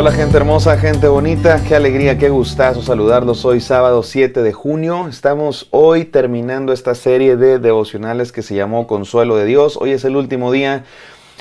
Hola gente hermosa, gente bonita, qué alegría, qué gustazo saludarlos hoy sábado 7 de junio. Estamos hoy terminando esta serie de devocionales que se llamó Consuelo de Dios. Hoy es el último día,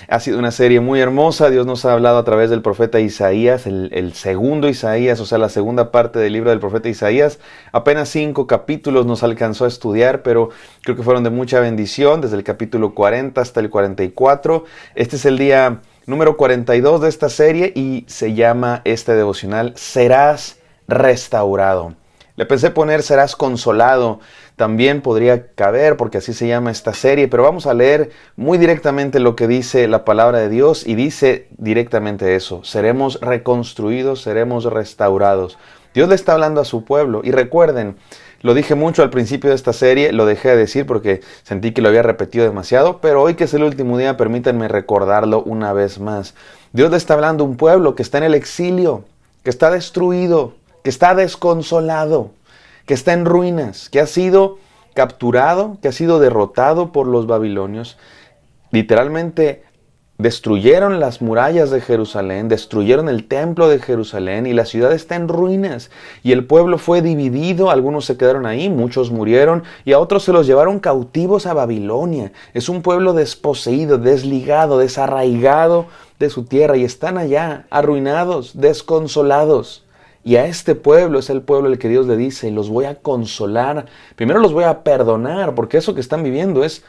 ha sido una serie muy hermosa. Dios nos ha hablado a través del profeta Isaías, el segundo Isaías, o sea la segunda parte del libro del profeta Isaías. Apenas 5 capítulos nos alcanzó a estudiar, pero creo que fueron de mucha bendición, desde el capítulo 40 hasta el 44. Este es el día número 42 de esta serie y se llama este devocional Serás restaurado. Le pensé poner Serás consolado, también podría caber porque así se llama esta serie, pero vamos a leer muy directamente lo que dice la palabra de Dios y dice directamente eso: seremos reconstruidos, seremos restaurados. Dios le está hablando a su pueblo y recuerden, lo dije mucho al principio de esta serie, lo dejé de decir porque sentí que lo había repetido demasiado, pero hoy que es el último día, permítanme recordarlo una vez más. Dios le está hablando a un pueblo que está en el exilio, que está destruido, que está desconsolado, que está en ruinas, que ha sido capturado, que ha sido derrotado por los babilonios. Literalmente destruyeron las murallas de Jerusalén, destruyeron el templo de Jerusalén y la ciudad está en ruinas. Y el pueblo fue dividido, algunos se quedaron ahí, muchos murieron y a otros se los llevaron cautivos a Babilonia. Es un pueblo desposeído, desligado, desarraigado de su tierra y están allá, arruinados, desconsolados. Y a este pueblo es el pueblo al que Dios le dice: los voy a consolar, primero los voy a perdonar, porque eso que están viviendo es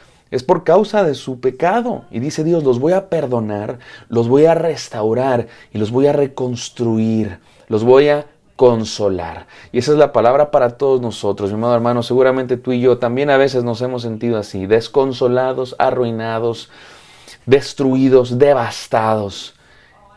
por causa de su pecado. Y dice Dios: los voy a perdonar, los voy a restaurar y los voy a reconstruir, los voy a consolar. Y esa es la palabra para todos nosotros, mi amado hermano. Seguramente tú y yo también a veces nos hemos sentido así, desconsolados, arruinados, destruidos, devastados.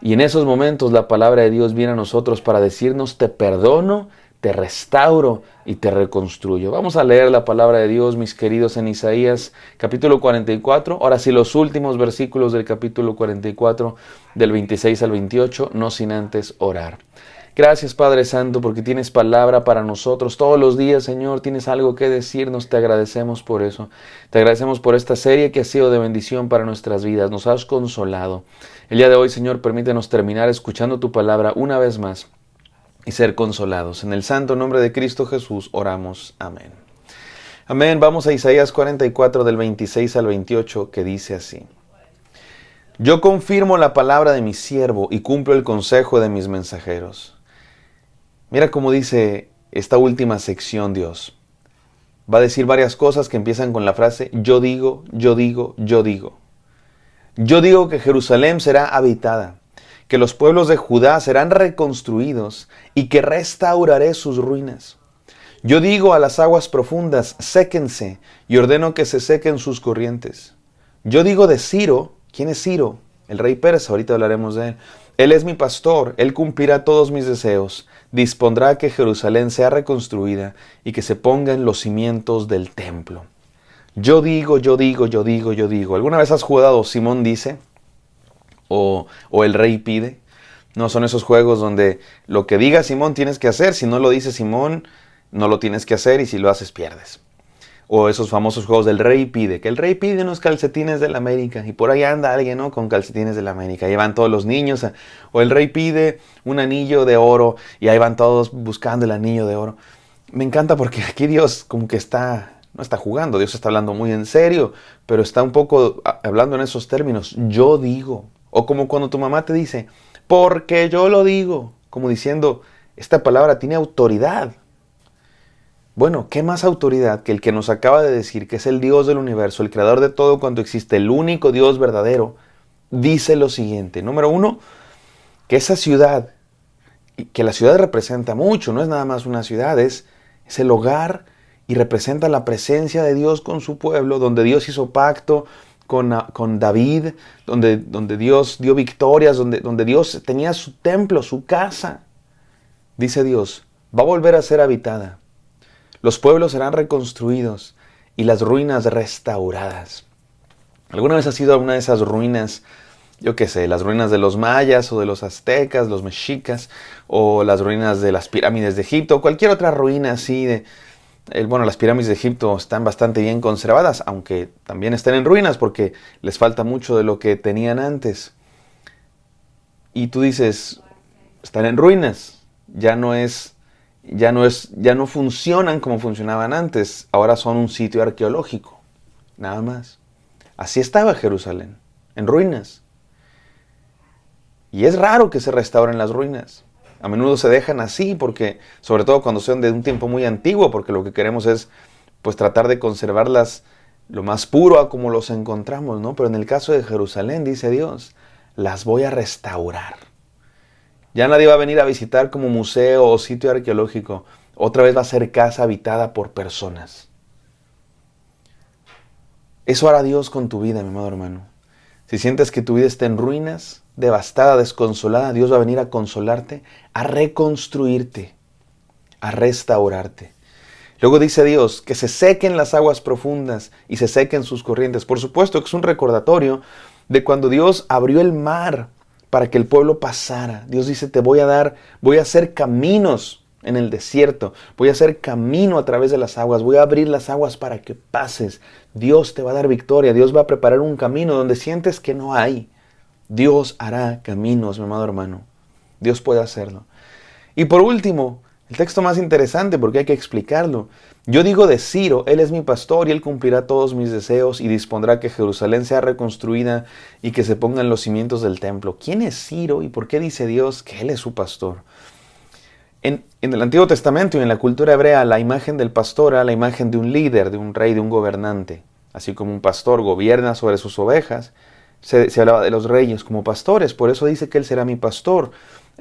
Y en esos momentos la palabra de Dios viene a nosotros para decirnos: te perdono, te restauro y te reconstruyo. Vamos a leer la palabra de Dios, mis queridos, en Isaías capítulo 44. Ahora sí, los últimos versículos del capítulo 44, del 26 al 28, no sin antes orar. Gracias, Padre Santo, porque tienes palabra para nosotros todos los días, Señor. Tienes algo que decirnos, te agradecemos por eso. Te agradecemos por esta serie que ha sido de bendición para nuestras vidas. Nos has consolado. El día de hoy, Señor, permítenos terminar escuchando tu palabra una vez más y ser consolados. En el santo nombre de Cristo Jesús oramos. Amén. Amén. Vamos a Isaías 44 del 26 al 28, que dice así: yo confirmo la palabra de mi siervo y cumplo el consejo de mis mensajeros. Mira cómo dice esta última sección Dios. Va a decir varias cosas que empiezan con la frase yo digo, yo digo, yo digo. Yo digo que Jerusalén será habitada, que los pueblos de Judá serán reconstruidos y que restauraré sus ruinas. Yo digo a las aguas profundas, séquense, y ordeno que se sequen sus corrientes. Yo digo de Ciro. ¿Quién es Ciro? El rey persa, ahorita hablaremos de él. Él es mi pastor, él cumplirá todos mis deseos, dispondrá que Jerusalén sea reconstruida y que se pongan los cimientos del templo. Yo digo, yo digo, yo digo, yo digo. ¿Alguna vez has jugado Simón dice? O el rey pide. No, son esos juegos donde lo que diga Simón tienes que hacer. Si no lo dice Simón, no lo tienes que hacer y si lo haces pierdes. O esos famosos juegos del rey pide, que el rey pide unos calcetines de la América y por ahí anda alguien, ¿no?, con calcetines de la América. Ahí van todos los niños. O el rey pide un anillo de oro y ahí van todos buscando el anillo de oro. Me encanta porque aquí Dios como que no está jugando, Dios está hablando muy en serio, pero está un poco hablando en esos términos. Yo digo. O como cuando tu mamá te dice, porque yo lo digo. Como diciendo, esta palabra tiene autoridad. Bueno, ¿qué más autoridad que el que nos acaba de decir que es el Dios del universo, el creador de todo cuanto existe, el único Dios verdadero? Dice lo siguiente: número 1, que esa ciudad, que la ciudad representa mucho, no es nada más una ciudad, es el hogar y representa la presencia de Dios con su pueblo, donde Dios hizo pacto con David, donde Dios dio victorias, donde Dios tenía su templo, su casa. Dice Dios, va a volver a ser habitada. Los pueblos serán reconstruidos y las ruinas restauradas. ¿Alguna vez has ido a una de esas ruinas? Yo qué sé, las ruinas de los mayas o de los aztecas, los mexicas, o las ruinas de las pirámides de Egipto, o cualquier otra ruina así las pirámides de Egipto están bastante bien conservadas, aunque también están en ruinas porque les falta mucho de lo que tenían antes. Y tú dices, están en ruinas. Ya no funcionan como funcionaban antes. Ahora son un sitio arqueológico. Nada más. Así estaba Jerusalén, en ruinas. Y es raro que se restauren las ruinas. A menudo se dejan así porque, sobre todo cuando son de un tiempo muy antiguo, porque lo que queremos es pues tratar de conservarlas lo más puro a como los encontramos, ¿no? Pero en el caso de Jerusalén, dice Dios, las voy a restaurar. Ya nadie va a venir a visitar como museo o sitio arqueológico. Otra vez va a ser casa habitada por personas. Eso hará Dios con tu vida, mi amado hermano. Si sientes que tu vida está en ruinas, devastada, desconsolada, Dios va a venir a consolarte, a reconstruirte, a restaurarte. Luego dice Dios que se sequen las aguas profundas y se sequen sus corrientes. Por supuesto que es un recordatorio de cuando Dios abrió el mar para que el pueblo pasara. Dios dice, voy a hacer caminos en el desierto, voy a hacer camino a través de las aguas, voy a abrir las aguas para que pases. Dios te va a dar victoria, Dios va a preparar un camino donde sientes que no hay. Dios hará caminos, mi amado hermano. Dios puede hacerlo. Y por último, el texto más interesante porque hay que explicarlo. Yo digo de Ciro, él es mi pastor y él cumplirá todos mis deseos y dispondrá que Jerusalén sea reconstruida y que se pongan los cimientos del templo. ¿Quién es Ciro y por qué dice Dios que él es su pastor? En el Antiguo Testamento y en la cultura hebrea, la imagen del pastor era la imagen de un líder, de un rey, de un gobernante. Así como un pastor gobierna sobre sus ovejas, se hablaba de los reyes como pastores. Por eso dice que él será mi pastor.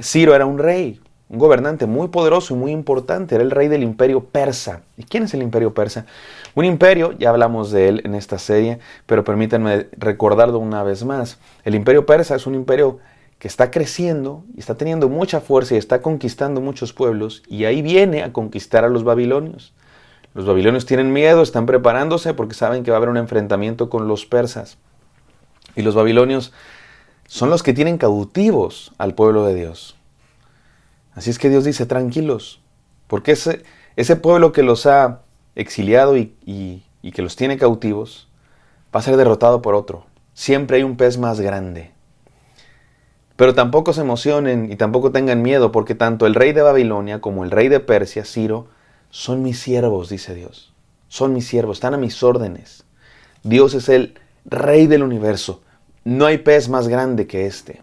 Ciro era un rey, un gobernante muy poderoso y muy importante. Era el rey del imperio persa. ¿Y quién es el imperio persa? Un imperio, ya hablamos de él en esta serie, pero permítanme recordarlo una vez más. El imperio persa es un imperio que está creciendo y está teniendo mucha fuerza y está conquistando muchos pueblos, y ahí viene a conquistar a los babilonios. Los babilonios tienen miedo, están preparándose porque saben que va a haber un enfrentamiento con los persas. Y los babilonios son los que tienen cautivos al pueblo de Dios. Así es que Dios dice, tranquilos, porque ese pueblo que los ha exiliado y que los tiene cautivos, va a ser derrotado por otro. Siempre hay un pez más grande. Pero tampoco se emocionen y tampoco tengan miedo, porque tanto el rey de Babilonia como el rey de Persia, Ciro, son mis siervos, dice Dios. Son mis siervos, están a mis órdenes. Dios es el rey del universo. No hay pez más grande que este.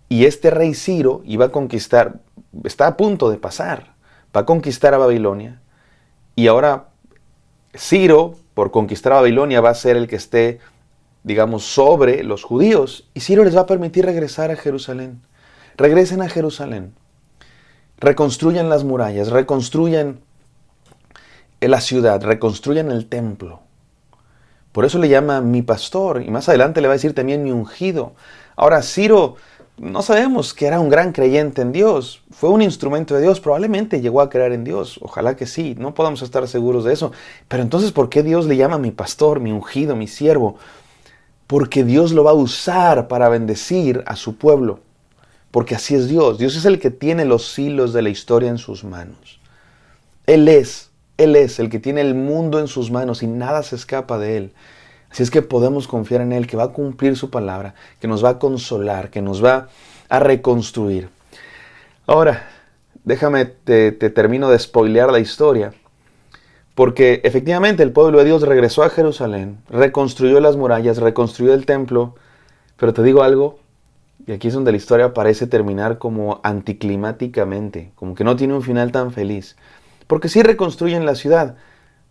Y este rey Ciro iba a conquistar, está a punto de pasar, va a conquistar a Babilonia. Y ahora Ciro, por conquistar a Babilonia, va a ser el que esté, digamos, sobre los judíos. Y Ciro les va a permitir regresar a Jerusalén. Regresen a Jerusalén. Reconstruyan las murallas, reconstruyan la ciudad, reconstruyan el templo. Por eso le llama mi pastor. Y más adelante le va a decir también mi ungido. Ahora, Ciro, no sabemos que era un gran creyente en Dios. Fue un instrumento de Dios. Probablemente llegó a creer en Dios. Ojalá que sí. No podemos estar seguros de eso. Pero entonces, ¿por qué Dios le llama mi pastor, mi ungido, mi siervo? Porque Dios lo va a usar para bendecir a su pueblo. Porque así es Dios. Dios es el que tiene los hilos de la historia en sus manos. Él es el que tiene el mundo en sus manos y nada se escapa de Él. Así es que podemos confiar en Él, que va a cumplir su palabra, que nos va a consolar, que nos va a reconstruir. Ahora, déjame, te termino de spoilear la historia. Porque efectivamente el pueblo de Dios regresó a Jerusalén, reconstruyó las murallas, reconstruyó el templo. Pero te digo algo, y aquí es donde la historia parece terminar como anticlimáticamente, como que no tiene un final tan feliz. Porque sí reconstruyen la ciudad,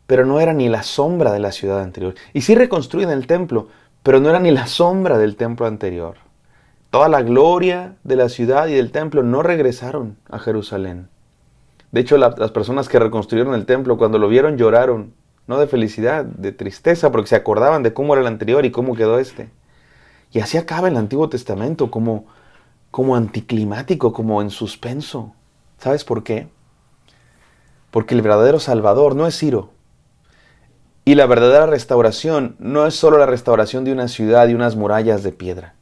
pero no era ni la sombra de la ciudad anterior. Y sí reconstruyen el templo, pero no era ni la sombra del templo anterior. Toda la gloria de la ciudad y del templo no regresaron a Jerusalén. De hecho, las personas que reconstruyeron el templo, cuando lo vieron, lloraron. No de felicidad, de tristeza, porque se acordaban de cómo era el anterior y cómo quedó este. Y así acaba el Antiguo Testamento, como anticlimático, como en suspenso. ¿Sabes por qué? Porque el verdadero Salvador no es Ciro. Y la verdadera restauración no es solo la restauración de una ciudad y unas murallas de piedra.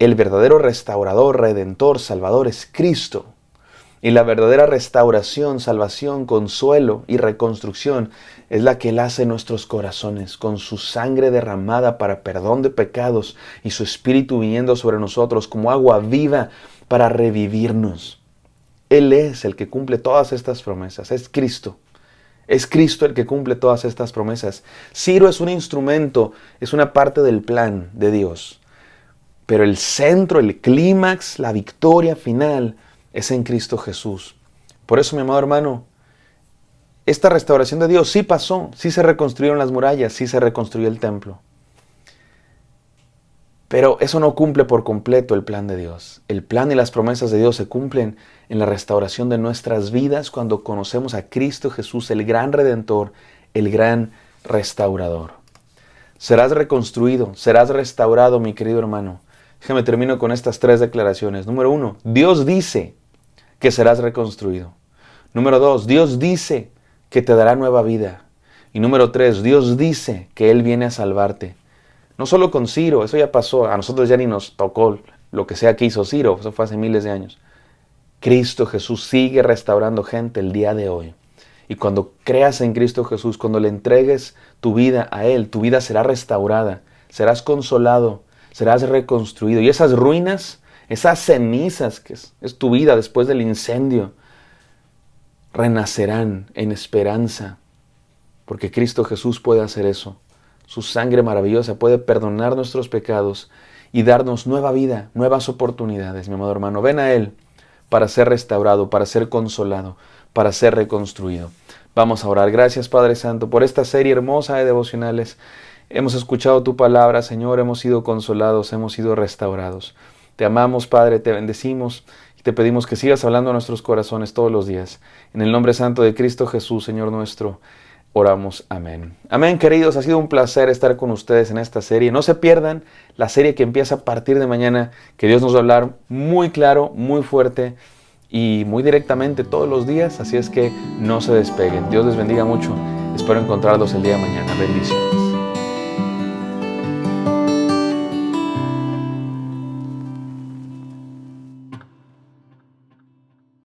El verdadero restaurador, redentor, salvador es Cristo. Y la verdadera restauración, salvación, consuelo y reconstrucción es la que Él hace en nuestros corazones, con su sangre derramada para perdón de pecados y su Espíritu viniendo sobre nosotros como agua viva para revivirnos. Él es el que cumple todas estas promesas, es Cristo. Es Cristo el que cumple todas estas promesas. Ciro es un instrumento, es una parte del plan de Dios. Pero el centro, el clímax, la victoria final es en Cristo Jesús. Por eso, mi amado hermano, esta restauración de Dios sí pasó, sí se reconstruyeron las murallas, sí se reconstruyó el templo. Pero eso no cumple por completo el plan de Dios. El plan y las promesas de Dios se cumplen en la restauración de nuestras vidas cuando conocemos a Cristo Jesús, el gran Redentor, el gran restaurador. Serás reconstruido, serás restaurado, mi querido hermano. Déjame termino con estas 3 declaraciones. Número 1, Dios dice que serás reconstruido. Número 2, Dios dice que te dará nueva vida. Y número 3, Dios dice que Él viene a salvarte. No solo con Ciro, eso ya pasó, a nosotros ya ni nos tocó lo que sea que hizo Ciro, eso fue hace miles de años. Cristo Jesús sigue restaurando gente el día de hoy. Y cuando creas en Cristo Jesús, cuando le entregues tu vida a Él, tu vida será restaurada, serás consolado, serás reconstruido. Y esas ruinas, esas cenizas que es tu vida después del incendio, renacerán en esperanza, porque Cristo Jesús puede hacer eso. Su sangre maravillosa puede perdonar nuestros pecados y darnos nueva vida, nuevas oportunidades, mi amado hermano. Ven a Él para ser restaurado, para ser consolado, para ser reconstruido. Vamos a orar. Gracias, Padre Santo, por esta serie hermosa de devocionales. Hemos escuchado tu palabra, Señor, hemos sido consolados, hemos sido restaurados. Te amamos, Padre, te bendecimos y te pedimos que sigas hablando a nuestros corazones todos los días. En el nombre santo de Cristo Jesús, Señor nuestro, oramos. Amén. Amén, queridos. Ha sido un placer estar con ustedes en esta serie. No se pierdan la serie que empieza a partir de mañana, que Dios nos va a hablar muy claro, muy fuerte y muy directamente todos los días. Así es que no se despeguen. Dios les bendiga mucho. Espero encontrarlos el día de mañana. Bendiciones.